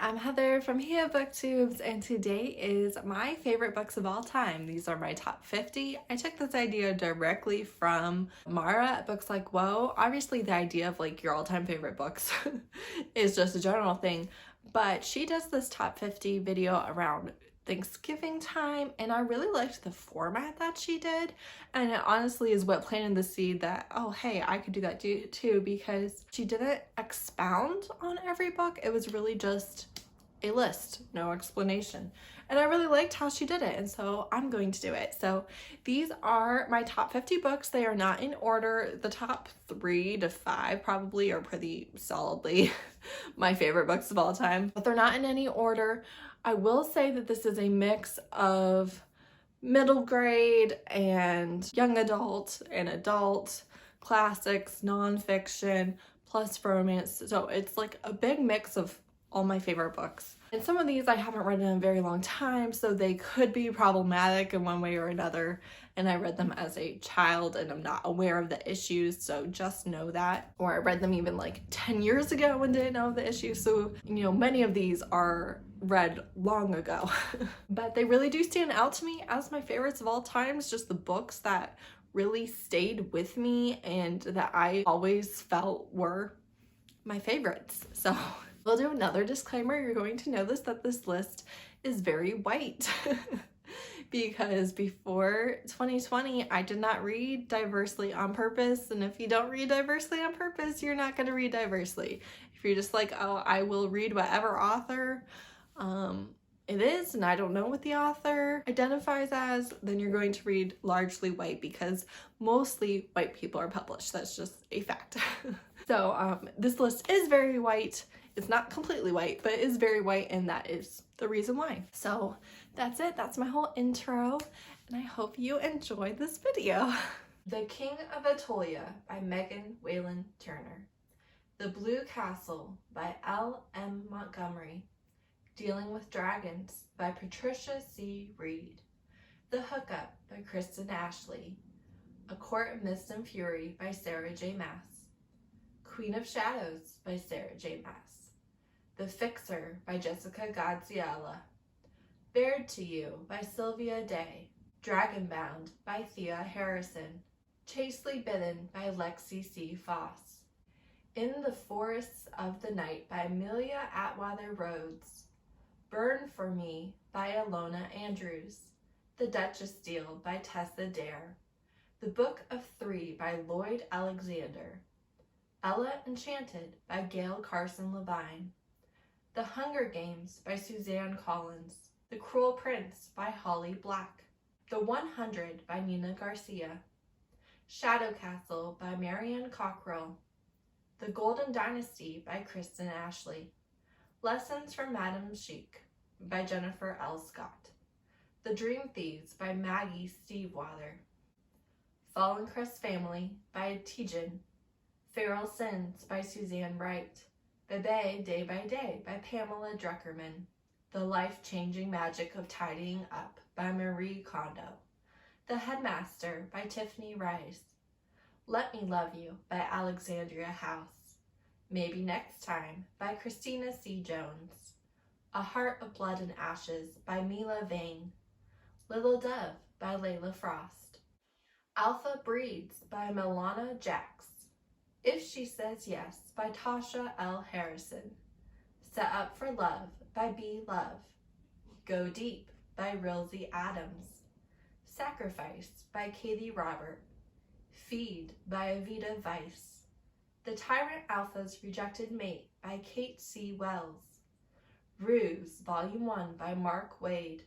I'm Heather from Here Booktubes, and today is my favorite books of all time. These are my top 50. I took this idea directly from Mara at Books Like Whoa. Obviously, the idea of like your all-time favorite books is just a general thing, but she does this top 50 video around Thanksgiving time, and I really liked the format that she did, and it honestly is what planted the seed that, oh hey, I could do that too, because she didn't expound on every book. It was really just a list, no explanation, and I really liked how she did it, and so I'm going to do it. So these are my top 50 books. They are not in order. The top 3 to 5 probably are pretty solidly my favorite books of all time, but they're not in any order. I will say that this is a mix of middle grade and young adult and adult, classics, nonfiction, plus romance. So it's like a big mix of all my favorite books. And some of these I haven't read in a very long time, so they could be problematic in one way or another. And I read them as a child and I'm not aware of the issues, so just know that. Or I read them even like 10 years ago and didn't know the issues. So, you know, many of these are read long ago. But they really do stand out to me as my favorites of all time. It's just the books that really stayed with me and that I always felt were my favorites. So we'll do another disclaimer. You're going to notice that this list is very white because before 2020, I did not read diversely on purpose. And if you don't read diversely on purpose, you're not going to read diversely. If you're just like, oh, I will read whatever author it is, and I don't know what the author identifies as, then you're going to read largely white because mostly white people are published. That's just a fact. So this list is very white. It's not completely white, but it is very white, and that is the reason why. So that's it. That's my whole intro, and I hope you enjoyed this video. The King of Attolia by Whalen Turner. The Blue Castle by L.M. Montgomery. Dealing with Dragons by Patricia C. Wrede. The Hookup by Kristen. A Court of Mist and Fury by Sarah J. Maas. Queen of Shadows by Sarah J. Maas. The Fixer by Jessica Gadziala. Bared to You by Sylvia Day. Dragonbound by Thea Harrison. Chastely Bitten by Lexi C. Foss. In the Forests of the Night by Amelia Atwater-Rhodes. Burn for Me by Ilona Andrews. The Duchess Deal by Tessa. The Book of Three by Lloyd Alexander. Ella Enchanted by Gail Carson Levine. The Hunger Games by Suzanne Collins. The Cruel Prince by Holly Black. The 100 by Nina Garcia. Shadow Castle by Marianne Cockrell. The Golden Dynasty by Kristen. Lessons from Madame Chic by Jennifer L. Scott. The Dream Thieves by Maggie Stevewater. Fallen Crest Family by Tejan. Feral Sins by Suzanne Wright. Bebe Day by Day by Pamela Druckerman. The Life-Changing Magic of Tidying Up by Marie Kondo. The Headmaster by Tiffany Rice. Let Me Love You by Alexandria House. Maybe Next Time by Christina C. Jones. A Heart of Blood and Ashes by Mila Vane. Little Dove by Layla Frost. Alpha Breeds by Milana Jax. If She Says Yes by Tasha L. Harrison. Set Up for Love by B. Love. Go Deep by Rilsey Adams. Sacrifice by Katie Robert. Feed by Avita Weiss. The Tyrant Alpha's Rejected Mate by Kate C. Wells. Ruse, Volume 1 by Mark Waid.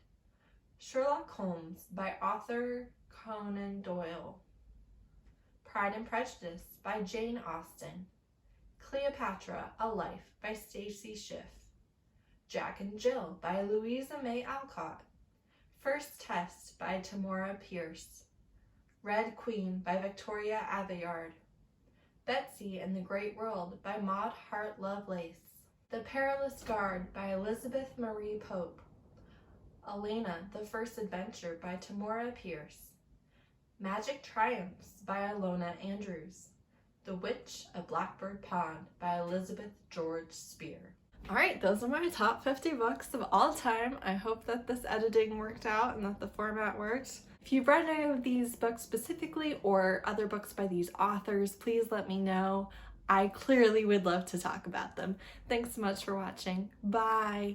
Sherlock Holmes by Arthur Conan Doyle. Pride and Prejudice by Jane Austen. Cleopatra, A Life by Stacy Schiff. Jack and Jill by Louisa May Alcott. First Test by Tamora Pierce. Red Queen by Victoria Aveyard. Betsy and the Great World by Maud Hart Lovelace. The Perilous Guard by Elizabeth Marie Pope. Elena, The First Adventure by Tamora Pierce. Magic Triumphs by Ilona Andrews. The Witch of Blackbird Pond by Elizabeth George Spear. Alright, those are my top 50 books of all time. I hope that this editing worked out and that the format worked. If you've read any of these books specifically or other books by these authors, please let me know. I clearly would love to talk about them. Thanks so much for watching. Bye!